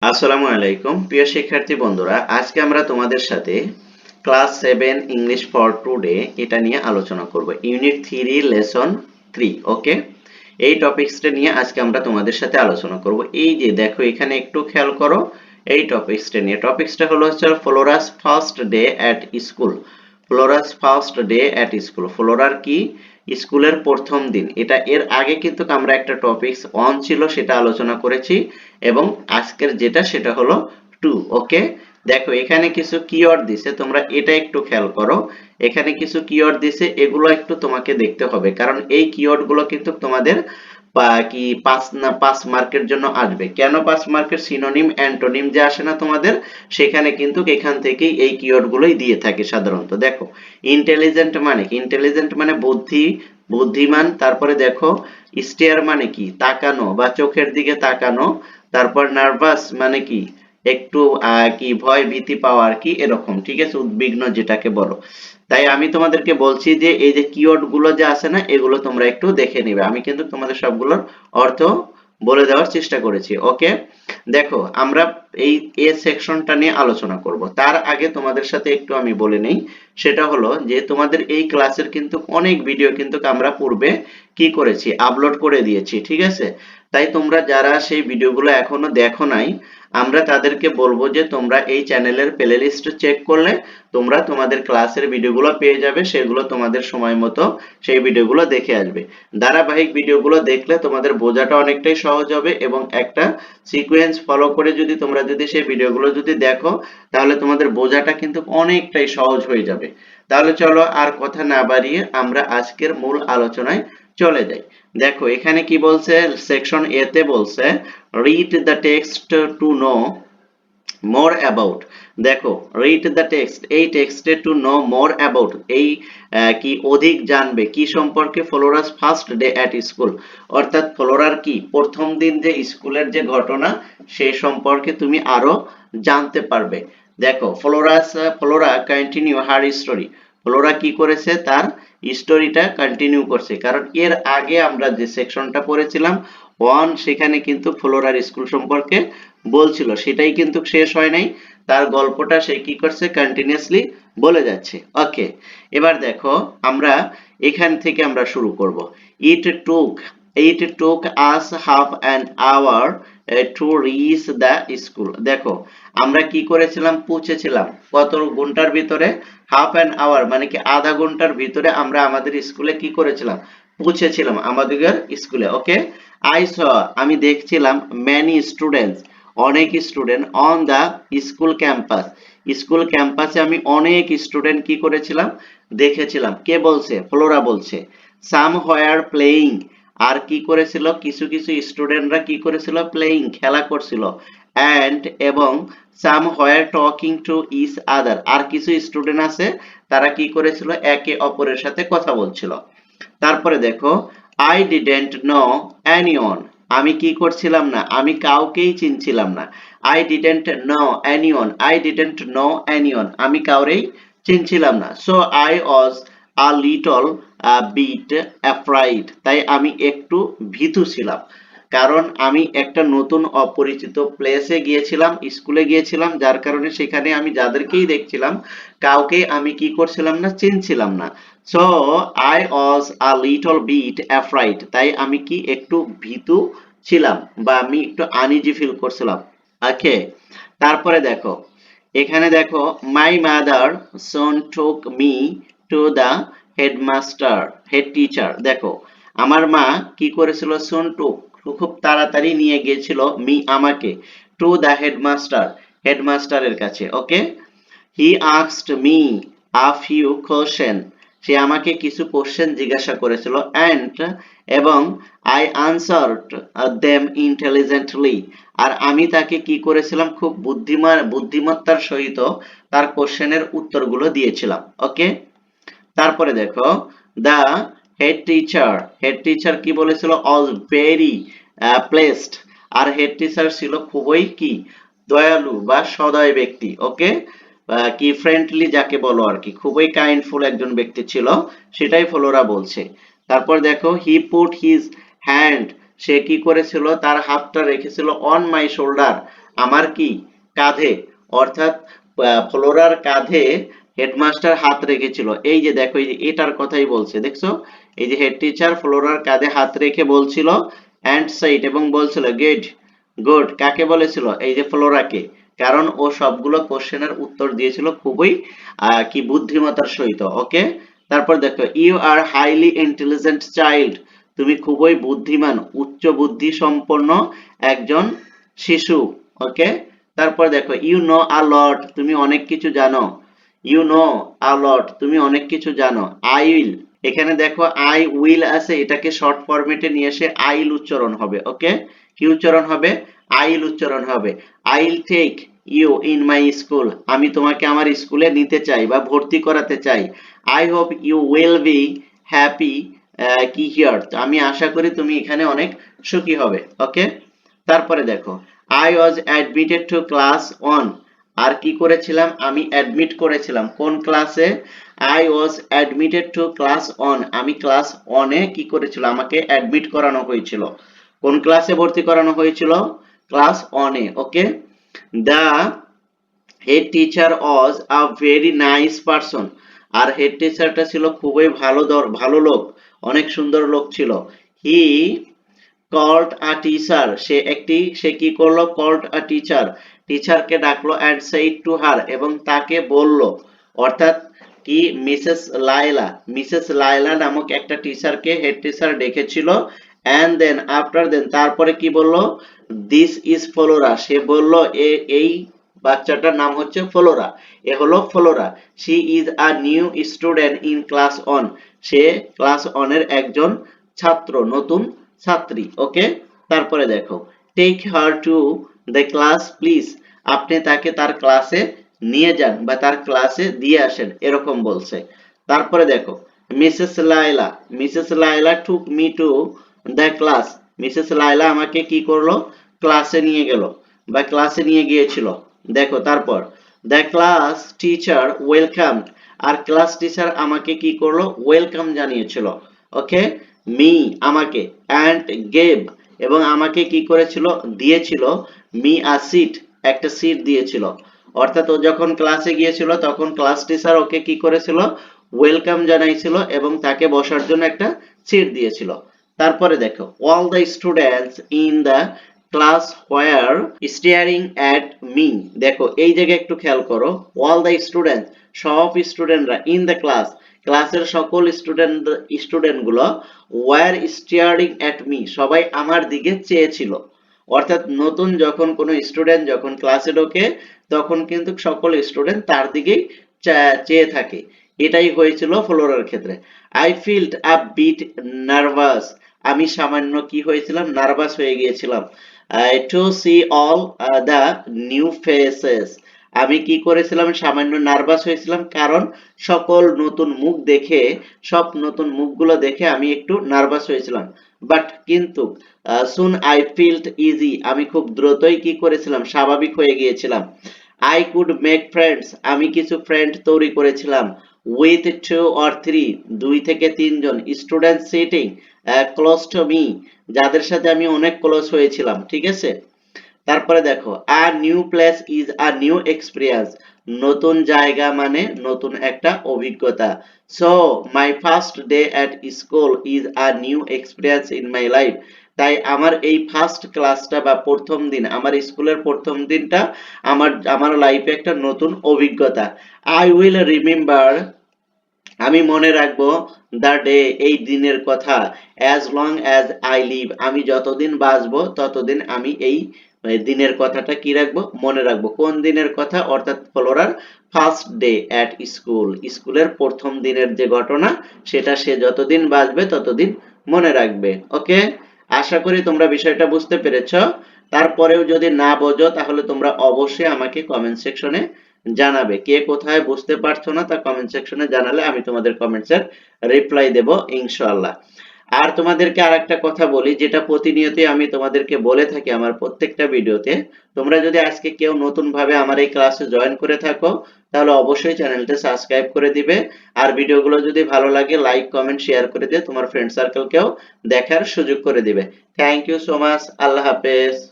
আসসালামু আলাইকুম প্রিয় শিক্ষার্থী বন্ধুরা, আজকে আমরা তোমাদের সাথে ক্লাস 7 ইংলিশ ফর টুডে এটা নিয়ে আলোচনা করব। Unit 3 lesson 3। ওকে, এই টপিকসটা নিয়ে আজকে আমরা তোমাদের সাথে আলোচনা করব। এই যে দেখো এখানে একটু খেয়াল করো, এই টপিকসটা হলো Flora's first day at school. Flora's first day at school, ফ্লোরার কি স্কুলের প্রথম দিন। এটা এর আগে কিন্তু আমরা একটা টপিকস 1 ছিল সেটা আলোচনা করেছি, এবং আজকের যেটা সেটা হলো 2। ওকে, দেখো এখানে কিছু কিওয়ার্ড দিছে, তোমরা এটা একটু খেয়াল করো। এখানে কিছু কিওয়ার্ড দিছে, এগুলো একটু তোমাকে দেখতে হবে, কারণ এই কিওয়ার্ড গুলো কিন্তু তোমাদের কি 5 মার্কের জন্য আসবে। কেন 5 মার্কের? সিনোনিম অ্যান্টোনিম যে আসে না তোমাদের, সেখানে কিন্তু এখান থেকেই এই কিওয়ার্ড গুলোই দিয়ে থাকে সাধারণত। দেখো ইন্টেলিজেন্ট মানে কি? ইন্টেলিজেন্ট মানে বুদ্ধিমান। তারপরে দেখো স্টেয়ার মানে কি? তাকানো বা চোখের দিকে তাকানো। তারপর নার্ভাস মানে কি? একটু কি ভয় ভীতি পাওয়া আর কি, এরকম, ঠিক আছে, উদ্বিগ্ন যেটাকে বলো। তাই আমি তোমাদেরকে বলছি যে এই যে কিওয়ার্ড গুলো যে আছে না, এগুলো তোমরা একটু দেখে নিবে। আমি কিন্তু তোমাদের সবগুলোর অর্থ বলে দেওয়ার চেষ্টা করেছি। ওকে, দেখো আমরা এই এ সেকশনটা নিয়ে আলোচনা করব। তার আগে তোমাদের সাথে একটু আমি বলে নেই, সেটা হলো যে তোমাদের এই ক্লাসের কিন্তু অনেক ভিডিও কিন্তু আমরা পূর্বে কি করেছি, আপলোড করে দিয়েছি, ঠিক আছে। তাই তোমরা যারা সেই ভিডিওগুলো এখনো দেখো নাই, আমরা তাদেরকে বলবো যে তোমরা এই চ্যানেলের প্লেলিস্ট চেক করলে তোমরা তোমাদের ক্লাসের ভিডিওগুলো পেয়ে যাবে, সেগুলো তোমাদের সময় মতো সেই ভিডিওগুলো দেখে আসবে। ধারাবাহিক ভিডিওগুলো দেখলে তোমাদের বোঝাটা অনেকটাই সহজ হবে, এবং একটা সিকোয়েন্স ফলো করে তোমরা যদি সেই ভিডিওগুলো যদি দেখো, তাহলে তোমাদের বোঝাটা কিন্তু অনেকটাই সহজ হয়ে যাবে। তাহলে চলো আর কথা না বাড়িয়ে আমরা আজকের মূল আলোচনায় চলে যাই। দেখো এখানে কি বলছে, সেকশন এ তে বলছে read the text to know more about. দেখো রিড দ্য টেক্সট, এই টেক্সটে টু নো মোর অ্যাবাউট, এই কি অধিক জানবে কি সম্পর্কে? Flora's first day at school, অর্থাৎ ফ্লোরার কি প্রথম দিন যে স্কুলের যে ঘটনা সেই সম্পর্কে তুমি আরো জানতে পারবে। দেখো Flora continue her story, Flora কি করেছে? তার স্টোরিটা কন্টিনিউ করছে, কারণ এর আগে আমরা যে সেকশনটা পড়েছিলাম 1, সেখানে কিন্তু ফ্লোরার স্কুল সম্পর্কে বলছিল, সেটাই কিন্তু শেষ হয় নাই। তার গল্পটা সে কি করছে? কন্টিনিউয়াসলি বলে যাচ্ছে। ওকে, এবার দেখো আমরা এখান থেকে আমরা শুরু করব। It took it took us half an hour to reach the school. দেখো আমরা কি করেছিলাম? পৌঁছেছিলাম কত ঘন্টার ভিতরে? হাফ অ্যান আওয়ার মানে কি আধা ঘন্টার ভিতরে আমরা আমাদের স্কুলে কি করেছিলাম? পৌঁছেছিলাম আমাদের স্কুলে। ওকে, আই স আমি দেখছিলাম ম্যানি স্টুডেন্টস, অনেক student on the school campus, school ক্যাম্পাসে আমি অনেক স্টুডেন্ট কি করেছিলাম? দেখেছিলাম। কে বলছে? ফ্লোরা বলছে। সাম হোয়ার প্লেইং, আর কি করেছিল? কিছু কিছু স্টুডেন্টরা কি করেছিল? প্লেইং, খেলা করছিল। অ্যান্ড এবং সাম হোয়ার টকিং টু ইচ আদার, আর কিছু স্টুডেন্ট আছে তারা কি করেছিল? একে অপরের সাথে কথা বলছিল। তারপরে দেখো আই ডিডেন্ট নো এনিওন, আমি কি করছিলাম না? আমি কাউকেই চিনছিলাম না। I didn't know anyone, I didn't know anyone, আমি কাউরেই চিনছিলাম না। So I was a little bit afraid, তাই আমি একটু ভীতু ছিলাম, কারণ আমি একটা নতুন অপরিচিত প্লেসে গিয়েছিলাম, স্কুলে গিয়েছিলাম, যার কারণে সেখানে আমি যাদেরকেই দেখছিলাম কাউকে আমি কি করছিলাম না? চিনছিলাম না। So I was a little bit afraid, তাই আমি কি একটু ভীতু ছিলাম, বা আমি একটু আনইজি ফিল করছিলাম। ওকে, তারপরে দেখো এখানে দেখো my mother soon took me to the headmaster, head teacher. দেখো আমার মা কি করেছিল? সোন টুক, খুব তাড়াতাড়ি নিয়ে গিয়েছিল, মি আমাকে, টু দা হেডমাস্টার, হেডমাস্টারের কাছে। Okay, he asked me a few question, সে আমাকে কিছু কোশ্চেন জিজ্ঞাসা করেছিল। অ্যান্ড এবং আই আনসার্ড দেম ইন্টেলিজেন্টলি, আর আমি তাকে কি করেছিলাম? খুব বুদ্ধিমত্তার সহিত তার কোশ্চেনের উত্তরগুলো দিয়েছিলাম। ওকে, তারপরে দেখো দা হেড টিচার কি বলেছিল? অল ভেরি প্লেসড, আর হেড টিচার ছিল খুবই কি দয়ালু বা সদয় ব্যক্তি। ওকে, কি ফ্রেন্ডলি যাকে বলো আর কি, খুবই কাইন্ডফুল একজন ব্যক্তি ছিল, সেটাই ফ্লোরা বলছে। তারপর দেখো হি পুট হিজ হ্যান্ড, সে কি করেছিল? তার হাতটা রেখেছিল অন মাই শোল্ডার, আমার কি কাঁধে, অর্থাৎ ফ্লোরার কাঁধে হেডমাস্টার হাত রেখেছিল। এই যে দেখো, এই যে এটার কথাই বলছে, দেখছো? এই যে হেড টিচার ফ্লোরার কাঁধে হাত রেখে বলছিল অ্যান্ড সাইড, এবং বলছিল গুড গুড। কাকে বলেছিল? এই যে ফ্লোরাকে। কারণ ও সবগুলো কোশ্চেনের উত্তর দিয়েছিল খুবই কি বুদ্ধিমত্তার সহিত। ওকে, তারপর দেখো, you are highly intelligent child, তুমি খুবই বুদ্ধিমান, উচ্চ বুদ্ধি সম্পন্ন একজন শিশু। ওকে, তারপর দেখো, ইউ নো আ লট, তুমি অনেক কিছু জানো। ইউ নো আ লট, তুমি অনেক কিছু জানো। আই উইল, এখানে দেখো আই উইল আছে, এটাকে শর্ট ফরম্যাটে নিয়ে এসে আইল উচ্চারণ হবে। ওকে, কি উচ্চারণ হবে? আইল উচ্চারণ হবে। I'll take you in my school, আমি তোমাকে আমার স্কুলে নিতে চাই বা ভর্তি করাতে চাই। I hope you will be happy কি হিয়ার, আমি আশা করি তুমি এখানে অনেক সুখী হবে। ওকে, তারপরে দেখো, I was admitted to class one, আর কি করেছিলাম? আমি অ্যাডমিট করেছিলাম কোন ক্লাসে? I was admitted to class one, আমি ক্লাস অনে কি করেছিল? আমাকে অ্যাডমিট করানো হয়েছিল। কোন ক্লাসে ভর্তি করানো হয়েছিল? ক্লাস অনে। Okay, the head teacher was a very nice person, আর হেড টিচারটা ছিল খুবই ভালো লোক, অনেক সুন্দর লোক ছিল। হি কল্ড আ টিচার, সে কি করলো? কল্ড আ টিচার, টিচারকে ডাকলো, অ্যান্ড সেইড টু হার, এবং তাকে বলল, অর্থাৎ কি, মিসেস লায়লা নামক একটা টিচারকে হেড টিচার ডেকেছিল। অ্যান্ড দেন আফটার দেন, তারপরে কি বললো? দিস ইজ ফ্লোরা, সে বলল এই বাচ্চাটার নাম হচ্ছে ফ্লোরা, এ হলো Flora. She is a new student in class one, সে ক্লাস অনের একজন ছাত্র, নতুন ছাত্রী। ওকে, তারপরে দেখো, take her to the class please, আপনি তাকে তার ক্লাসে নিয়ে যান বা তার ক্লাসে দিয়ে আসেন, এরকম বলছে। তারপরে দেখো, Mrs Laila took me two the class, Mrs Laila আমাকে কি করলো? ক্লাসে নিয়ে গেল বা ক্লাসে নিয়ে গিয়েছিল। দেখো তারপর, দ্য ক্লাস টিচার ওয়েলকাম, আর ক্লাস টিচার আমাকে কি করলো? ওয়েলকাম জানিয়েছিল। ওকে, মি আমাকে, অ্যান্ড গেভ, এবং আমাকে কি করেছিল? দিয়েছিল, মি আ সিট, একটা সিট দিয়েছিল। অর্থাৎ ও যখন ক্লাসে গিয়েছিল তখন ক্লাস টিচার ওকে কি করেছিল? ওয়েলকাম জানাইছিল এবং তাকে বসার জন্য একটা সিট দিয়েছিল। তারপরে দেখো, all the students in the class were staring at me, দেখো এই জায়গায় একটু খেয়াল করো, অল দ্য স্টুডেন্ট, সব স্টুডেন্টরা, ইন দ্য ক্লাস, ক্লাসের সকল স্টুডেন্টগুলো, ওয়্যার স্টিয়ারিং অ্যাট মি, সবাই আমার দিকে চেয়েছিল। অর্থাৎ নতুন যখন কোনো স্টুডেন্ট যখন ক্লাসে ঢোকে তখন কিন্তু সকল স্টুডেন্ট তার দিকেই চেয়ে থাকে। এটাই হয়েছিল ফ্লোরার ক্ষেত্রে। I felt a bit nervous, আমি সামান্য কি হয়েছিলাম? নার্ভাস হয়ে গিয়েছিলাম। To see all the new faces, আমি কি করেছিলাম? সামান্য নার্ভাস হয়েছিলাম, কারণ সকল নতুন মুখ দেখে, সব নতুন মুখগুলো দেখে আমি একটু নার্ভাস হয়েছিলাম। বাট কিন্তু সুন আই ফিল্ড ইজি, আমি খুব দ্রুতই কি করেছিলাম? স্বাভাবিক হয়ে গিয়েছিলাম। আই কুড মেক ফ্রেন্ডস, আমি কিছু ফ্রেন্ড তৈরি করেছিলাম। উইথ টু অর থ্রি, 2 থেকে 3 জন student sitting close to me, যাদের সাথে আমি অনেক ক্লোজ হয়েছিলাম। ঠিক আছে, তারপরে দেখো, a new place is a new experience, নতুন জায়গা মানে নতুন একটা অভিজ্ঞতা। So my first day at school is a new experience in my life, তাই আমার এই ফার্স্ট ক্লাসটা বা প্রথম দিন, আমার স্কুলের প্রথম দিনটা আমার লাইফে একটা নতুন অভিজ্ঞতা। আই উইল রিমেম্বার, আমি মনে রাখবো, দ্য ডে, এই দিনের কথা, as long as I live, আমি যতদিন বাঁচবো ততদিন আমি এই দিনের কথাটা কি রাখবো? মনে রাখবো। কোন দিনের কথা? অর্থাৎ ফ্লোরার ফার্স্ট ডে অ্যাট স্কুল, স্কুলের প্রথম দিনের যে ঘটনা সেটা সে যতদিন বাঁচবে ততদিন মনে রাখবে। ওকে, আশা করি তোমরা বিষয়টা বুঝতে পেরেছো। তারপরেও যদি না বোঝো তাহলে তোমরা অবশ্যই আমাকে কমেন্ট সেকশনে জানাবে। কে কোথায় বুঝতে পারছো না তা কমেন্ট সেকশনে জানালে আমি তোমাদের কমেন্টসের রিপ্লাই দেব ইনশাআল্লাহ। আর তোমাদেরকে আরেকটা কথা বলি, যেটা প্রতিনিয়তই আমি তোমাদেরকে বলে থাকি আমার প্রত্যেকটা ভিডিওতে, তোমরা যদি আজকে কেউ নতুন ভাবে আমার এই ক্লাসে জয়েন করে থাকো তাহলে অবশ্যই চ্যানেলটা সাবস্ক্রাইব করে দিবে, আর ভিডিওগুলো যদি ভালো লাগে লাইক কমেন্ট শেয়ার করে দিয়ে তোমার ফ্রেন্ড সার্কেলকেও দেখার সুযোগ করে দিবে। থ্যাংক ইউ সো মাচ, আল্লাহ হাফেজ।